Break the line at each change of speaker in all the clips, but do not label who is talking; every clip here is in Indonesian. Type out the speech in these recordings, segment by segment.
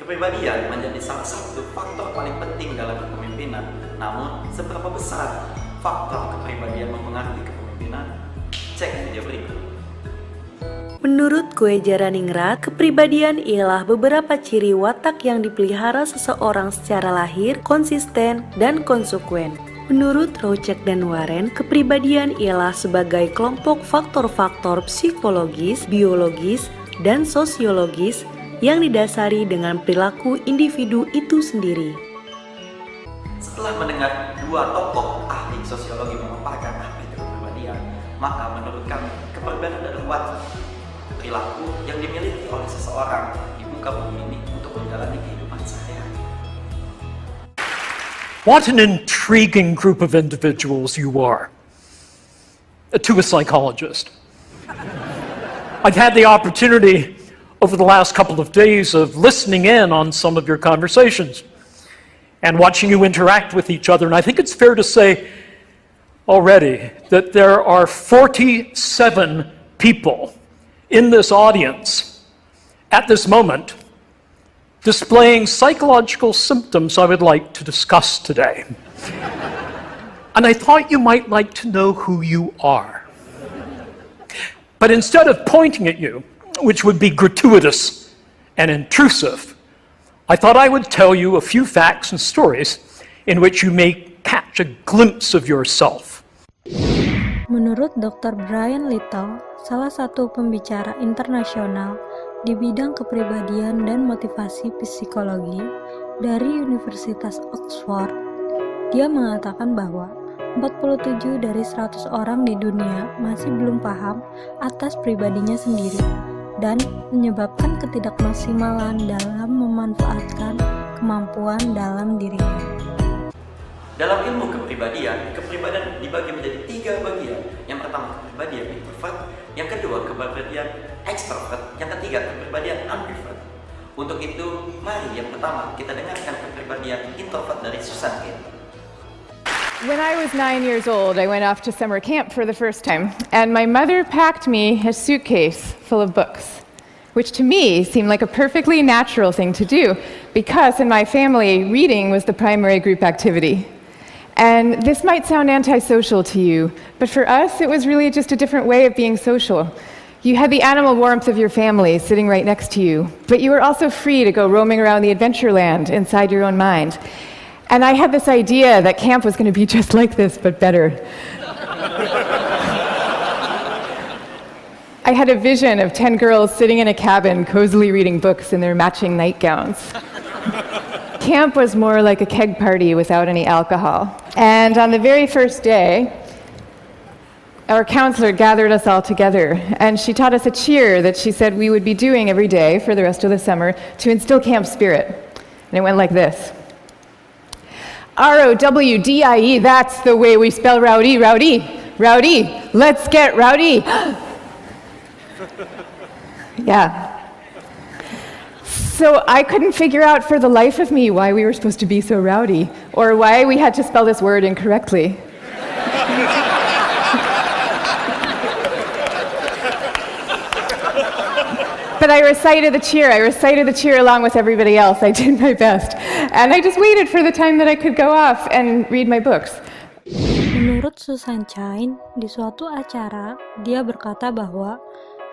Kepribadian menjadi salah satu faktor paling penting dalam kepemimpinan. Namun, seberapa besar faktor kepribadian mempengaruhi kepemimpinan? Cek video berikut.
Menurut Kue Jaraningrat, kepribadian ialah beberapa ciri watak yang dipelihara seseorang secara lahir, konsisten, dan konsekuen. Menurut Rocek dan Warren, kepribadian ialah sebagai kelompok faktor-faktor psikologis, biologis, dan sosiologis yang didasari dengan perilaku individu itu sendiri.
Setelah mendengar dua tokoh ahli sosiologi memaparkan apa itu kepribadian, maka menurut kami kepribadian adalah perilaku yang dimiliki oleh seseorang di muka bumi ini untuk menjalani kehidupan sehari-hari.
What an intriguing group of individuals you are. To a psychologist. I've had the opportunity over the last couple of days of listening in on some of your conversations and watching you interact with each other, and I think it's fair to say already that there are 47 people in this audience at this moment displaying psychological symptoms I would like to discuss today. And I thought you might like to know who you are. But instead of pointing at you, which would be gratuitous and intrusive, I thought I would tell you a few facts and stories in which you may catch a glimpse of yourself.
Menurut Dr. Brian Little, salah satu pembicara internasional di bidang kepribadian dan motivasi psikologi dari Universitas Oxford, dia mengatakan bahwa 47 dari 100 orang di dunia masih belum paham atas pribadinya sendiri dan menyebabkan ketidakmaksimalan dalam memanfaatkan kemampuan dalam dirinya.
Dalam ilmu kepribadian dibagi menjadi 3 bagian. Yang pertama kepribadian introvert, yang kedua kepribadian extrovert, yang ketiga kepribadian ambivert. Untuk itu, mari yang pertama kita dengarkan kepribadian introvert dari Susan Cain.
When I was 9 years old, I went off to summer camp for the first time, and my mother packed me a suitcase full of books, which to me seemed like a perfectly natural thing to do, because in my family, reading was the primary group activity. And this might sound antisocial to you, but for us, it was really just a different way of being social. You had the animal warmth of your family sitting right next to you, but you were also free to go roaming around the adventure land inside your own mind. And I had this idea that camp was going to be just like this, but better. I had a vision of 10 girls sitting in a cabin, cozily reading books in their matching nightgowns. Camp was more like a keg party without any alcohol. And on the very first day, our counselor gathered us all together, and she taught us a cheer that she said we would be doing every day for the rest of the summer to instill camp spirit. And it went like this. R-O-W-D-I-E, that's the way we spell rowdy, rowdy, rowdy, let's get rowdy. Yeah. So I couldn't figure out for the life of me why we were supposed to be so rowdy, or why we had to spell this word incorrectly. But I recited the cheer along with everybody else. I did my best. And I just waited for the time that I could go off and read my books.
Menurut Susan Cain, di suatu acara, dia berkata bahwa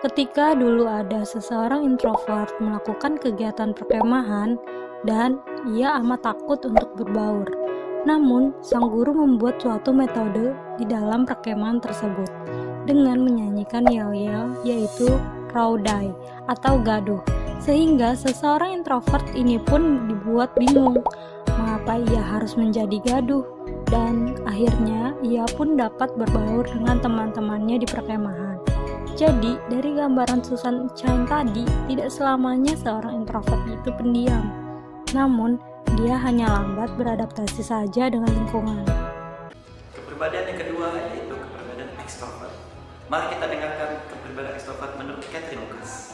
ketika dulu ada seseorang introvert melakukan kegiatan perkemahan dan ia amat takut untuk berbaur. Namun, sang guru membuat suatu metode di dalam perkemahan tersebut dengan menyanyikan yel-yel, yaitu rowdy atau gaduh, sehingga seseorang introvert ini pun dibuat bingung mengapa ia harus menjadi gaduh, dan akhirnya ia pun dapat berbaur dengan teman-temannya di perkemahan. Jadi, dari gambaran Susan Cain tadi, tidak selamanya seorang introvert itu pendiam, namun dia hanya lambat beradaptasi saja dengan lingkungan.
Kepribadian yang kedua yaitu kepribadian ekstrovert. Mari kita dengarkan kepribadian ekstrovert menurut Catherine Lucas.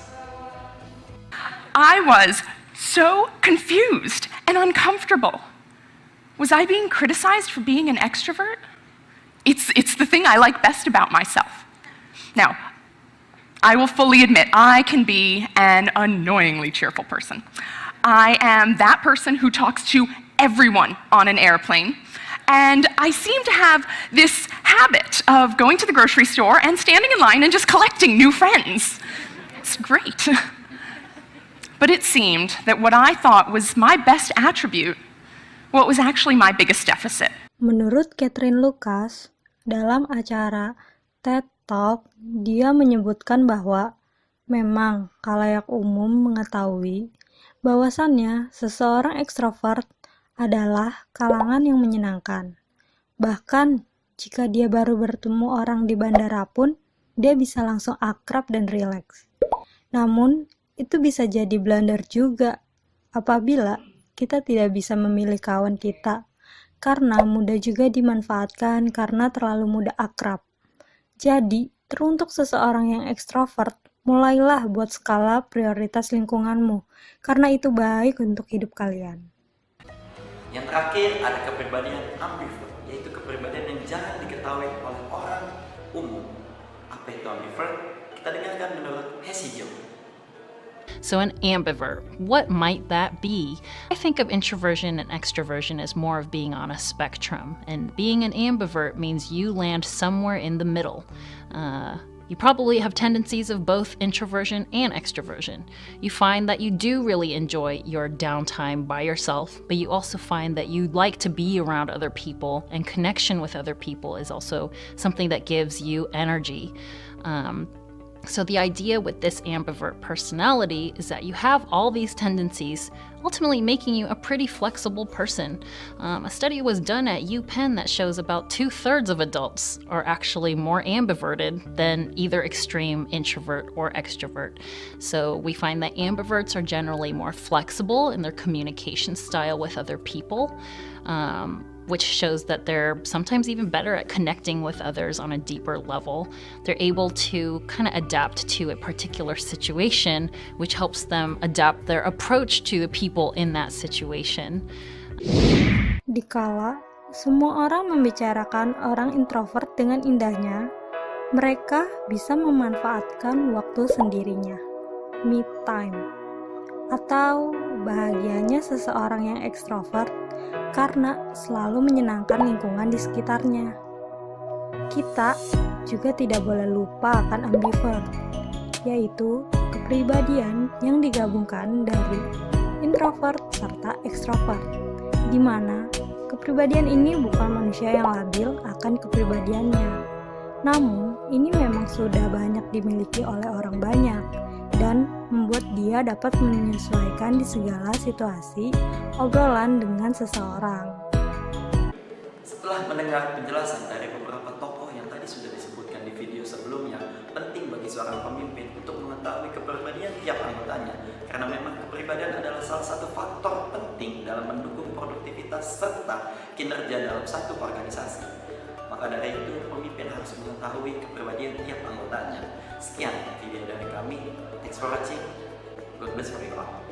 I was so confused and uncomfortable. Was I being criticized for being an extrovert? It's the thing I like best about myself. Now, I will fully admit I can be an annoyingly cheerful person. I am that person who talks to everyone on an airplane. And I seem to have this habit of going to the grocery store and standing in line and just collecting new friends. It's great. But it seemed that what I thought was my best attribute, what was actually my biggest deficit.
Menurut Catherine Lucas, dalam acara TED Talk, dia menyebutkan bahwa memang khalayak umum mengetahui bahwasannya seseorang ekstrovert adalah kalangan yang menyenangkan. Bahkan jika dia baru bertemu orang di bandara pun, dia bisa langsung akrab dan rileks. Namun, itu bisa jadi blunder juga apabila kita tidak bisa memilih kawan kita, karena mudah juga dimanfaatkan karena terlalu mudah akrab. Jadi, teruntuk seseorang yang ekstrovert, mulailah buat skala prioritas lingkunganmu, karena itu baik untuk hidup kalian.
Yang terakhir ada kepribadian ambivert, yaitu kepribadian yang jarang diketahui oleh orang umum. Apa itu ambivert? Kita dengarkan menurut Hesijo.
So an ambivert, what might that be? I think of introversion and extroversion as more of being on a spectrum, and being an ambivert means you land somewhere in the middle. You probably have tendencies of both introversion and extroversion. You find that you do really enjoy your downtime by yourself, but you also find that you like to be around other people, and connection with other people is also something that gives you energy. So the idea with this ambivert personality is that you have all these tendencies, ultimately making you a pretty flexible person. A study was done at UPenn that shows about 2/3 of adults are actually more ambiverted than either extreme introvert or extrovert. So we find that ambiverts are generally more flexible in their communication style with other people, which shows that they're sometimes even better at connecting with others on a deeper level. They're able to kind of adapt to a particular situation, which helps them adapt their approach to the people in that situation.
Dikala semua orang membicarakan orang introvert dengan indahnya, mereka bisa memanfaatkan waktu sendirinya, me time, atau bahagianya seseorang yang ekstrovert karena selalu menyenangkan lingkungan di sekitarnya. Kita juga tidak boleh lupa akan ambivert, yaitu kepribadian yang digabungkan dari introvert serta ekstrovert, di mana kepribadian ini bukan manusia yang labil akan kepribadiannya. Namun, ini memang sudah banyak dimiliki oleh orang banyak, dan membuat dia dapat menyesuaikan di segala situasi obrolan dengan seseorang.
Setelah mendengar penjelasan dari beberapa tokoh yang tadi sudah disebutkan di video sebelumnya, penting bagi seorang pemimpin untuk mengetahui kepribadian tiap anggotanya, karena memang kepribadian adalah salah satu faktor penting dalam mendukung produktivitas serta kinerja dalam satu organisasi. Maka dari itu, pemimpin harus mengetahui kepribadian tiap anggotanya. Sekian video dari kami. Thanks for watching. God bless for you all.